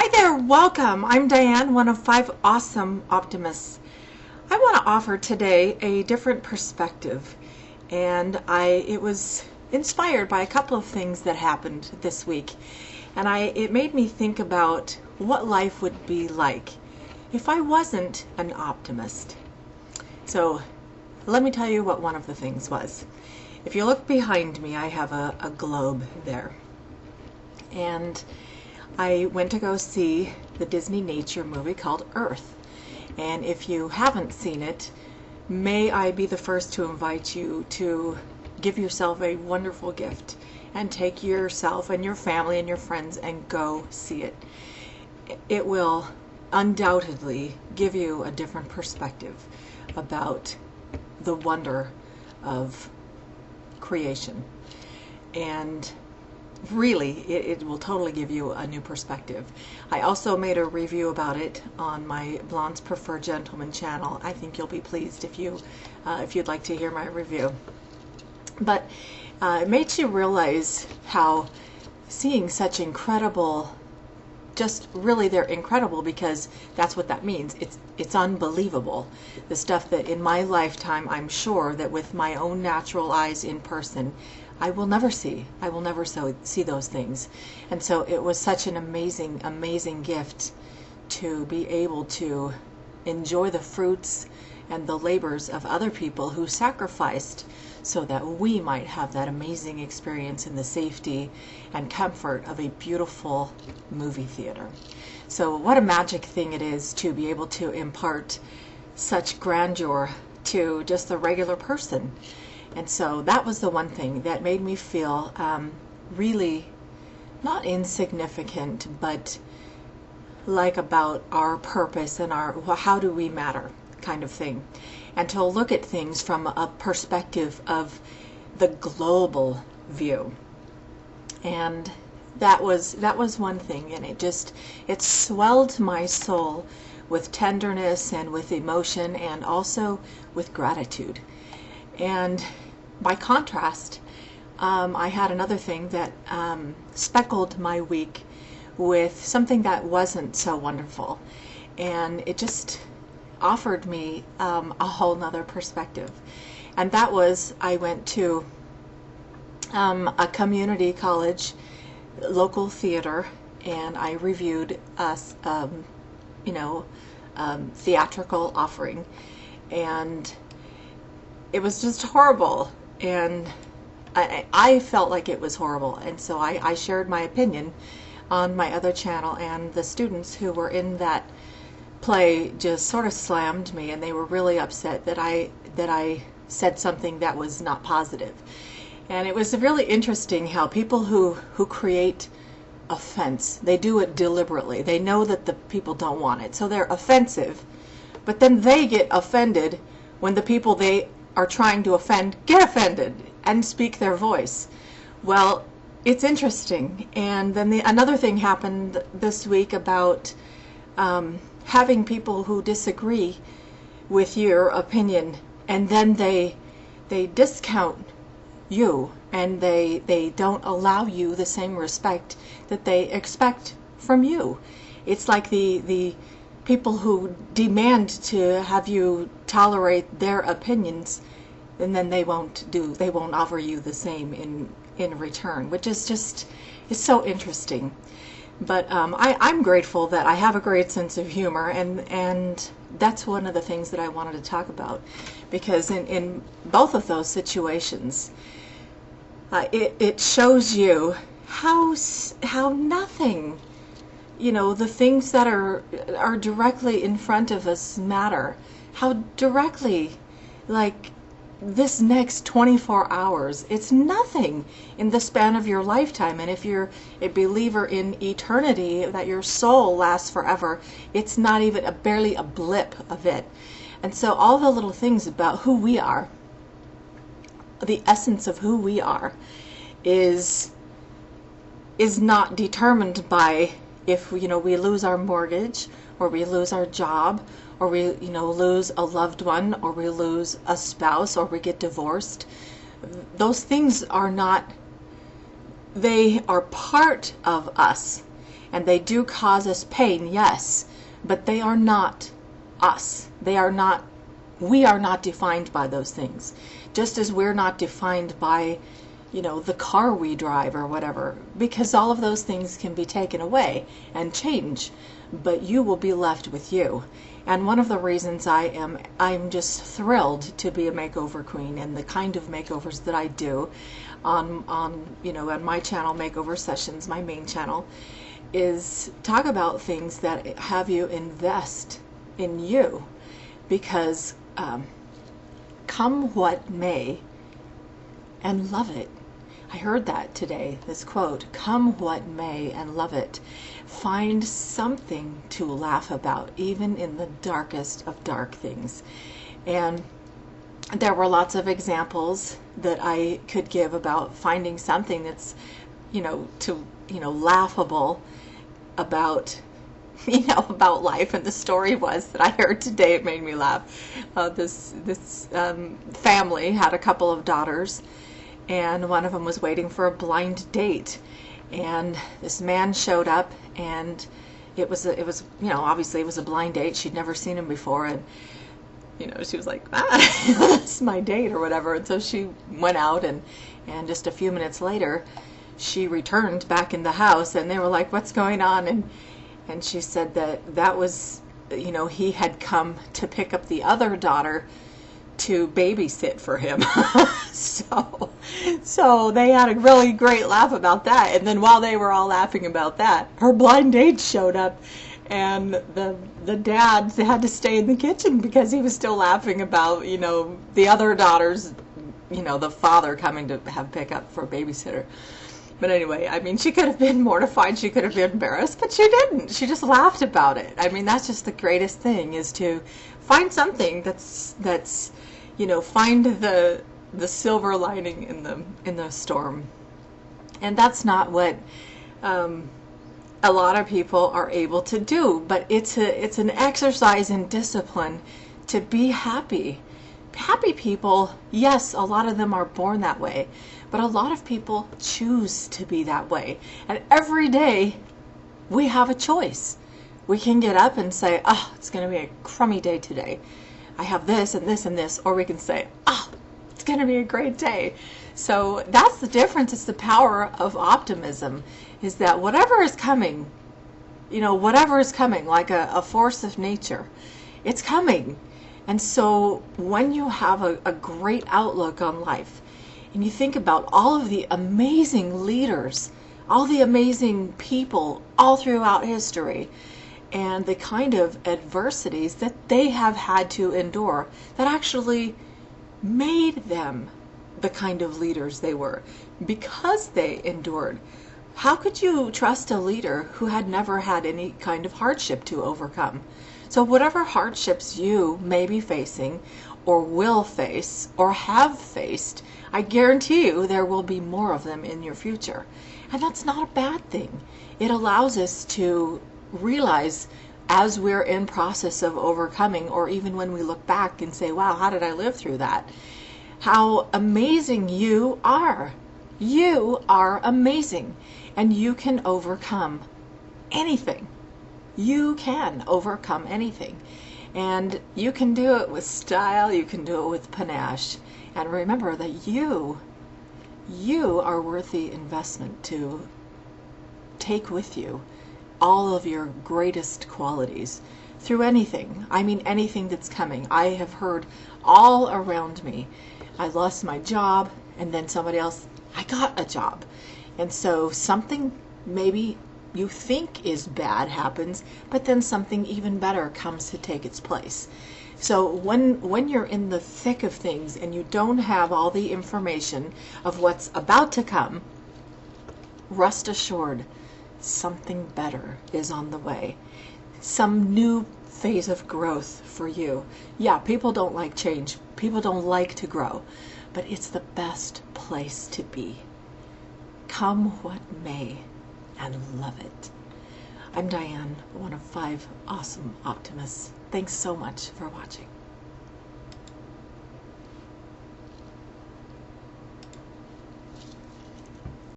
Hi there, welcome. I'm Diane, one of 5 awesome optimists. I want to offer today a different perspective, and it was inspired by a couple of things that happened this week, and it made me think about what life would be like if I wasn't an optimist. So let me tell you what one of the things was. If you look behind me, I have a globe there, and I went to go see the Disneynature movie called Earth. And if you haven't seen it, may I be the first to invite you to give yourself a wonderful gift and take yourself and your family and your friends and go see it. It will undoubtedly give you a different perspective about the wonder of creation. And really, it will totally give you a new perspective. I also made a review about it on my Blondes Prefer Gentlemen channel. I think you'll be pleased if you'd like to hear my review. But it made you realize how seeing such incredible, just really they're incredible because that's what that means. It's unbelievable. The stuff that in my lifetime, I'm sure that with my own natural eyes in person, I will never see. I will never see those things. And so it was such an amazing, amazing gift to be able to enjoy the fruits and the labors of other people who sacrificed so that we might have that amazing experience in the safety and comfort of a beautiful movie theater. So what a magic thing it is to be able to impart such grandeur to just the regular person. And so that was the one thing that made me feel really not insignificant, but like about our purpose and how do we matter kind of thing. And to look at things from a perspective of the global view. And that was one thing, and it swelled my soul with tenderness and with emotion and also with gratitude. And by contrast, I had another thing that speckled my week with something that wasn't so wonderful. And it just offered me a whole nother perspective. And that was, I went to a community college local theater, and I reviewed a theatrical offering. And it was just horrible, and I felt like it was horrible, and so I shared my opinion on my other channel, and the students who were in that play just sort of slammed me, and they were really upset that I said something that was not positive. And it was really interesting how people who create offense, they do it deliberately. They know that the people don't want it, so they're offensive, but then they get offended when the people they are trying to offend get offended and speak their voice. Well, it's interesting. And then another thing happened this week about having people who disagree with your opinion, and then they discount you, and they don't allow you the same respect that they expect from you. It's like the people who demand to have you tolerate their opinions, and then they won't offer you the same in return, which is just, it's so interesting. But I'm grateful that I have a great sense of humor, and that's one of the things that I wanted to talk about, because in both of those situations, it shows you how nothing, the things that are directly in front of us matter. How directly, like this next 24 hours, it's nothing in the span of your lifetime. And if you're a believer in eternity, that your soul lasts forever, it's not even barely a blip of it. And so all the little things about who we are, the essence of who we are, is not determined by if we lose our mortgage, or we lose our job, or we lose a loved one, or we lose a spouse, or we get divorced. Those things are not, they are part of us, And they do cause us pain, yes, but they are not us. We are not defined by those things. Just as we're not defined by, the car we drive or whatever, because all of those things can be taken away and change, but you will be left with you. And one of the reasons I'm just thrilled to be a makeover queen, and the kind of makeovers that I do on my channel, Makeover Sessions, my main channel, is talk about things that have you invest in you, because come what may, and love it. I heard that today, this quote, come what may and love it. Find something to laugh about, even in the darkest of dark things. And there were lots of examples that I could give about finding something that's, laughable about, about life. And the story was that I heard today, it made me laugh. This family had a couple of daughters, and one of them was waiting for a blind date, and this man showed up, and it was obviously it was a blind date. She'd never seen him before, and she was like, that's my date or whatever. And so she went out, and just a few minutes later she returned back in the house, and they were like, what's going on? And she said that was, he had come to pick up the other daughter to babysit for him. So they had a really great laugh about that. And then while they were all laughing about that, her blind date showed up, and the dad had to stay in the kitchen because he was still laughing about, the other daughters, the father coming to have pickup for a babysitter. But anyway, I mean, she could have been mortified, she could have been embarrassed, but she didn't. She just laughed about it. I mean, that's just the greatest thing, is to find something that's find the silver lining in the storm. And that's not what a lot of people are able to do, but it's an exercise in discipline to be happy. Happy people, yes, a lot of them are born that way, but a lot of people choose to be that way. And every day we have a choice. We can get up and say, oh, it's going to be a crummy day today. I have this and this and this. Or we can say, oh, it's going to be a great day. So that's the difference. It's the power of optimism, is that whatever is coming, like a force of nature, it's coming. And so when you have a great outlook on life, and you think about all of the amazing leaders, all the amazing people all throughout history, and the kind of adversities that they have had to endure that actually made them the kind of leaders they were, because they endured. How could you trust a leader who had never had any kind of hardship to overcome? So whatever hardships you may be facing, or will face, or have faced, I guarantee you there will be more of them in your future. And that's not a bad thing. It allows us to realize, as we're in process of overcoming, or even when we look back and say, wow, how did I live through that? How amazing you are. You are amazing, and you can overcome anything. You can overcome anything, and you can do it with style. You can do it with panache. And remember that you are worth the investment to take with you all of your greatest qualities through anything. I mean, anything that's coming. I have heard all around me, I lost my job, and then somebody else, I got a job. And so something maybe you think is bad happens, but then something even better comes to take its place. So when you're in the thick of things and you don't have all the information of what's about to come, rest assured, something better is on the way. Some new phase of growth for you. Yeah, people don't like change. People don't like to grow, but it's the best place to be. Come what may, and love it. I'm Diane, one of 5 awesome optimists. Thanks so much for watching.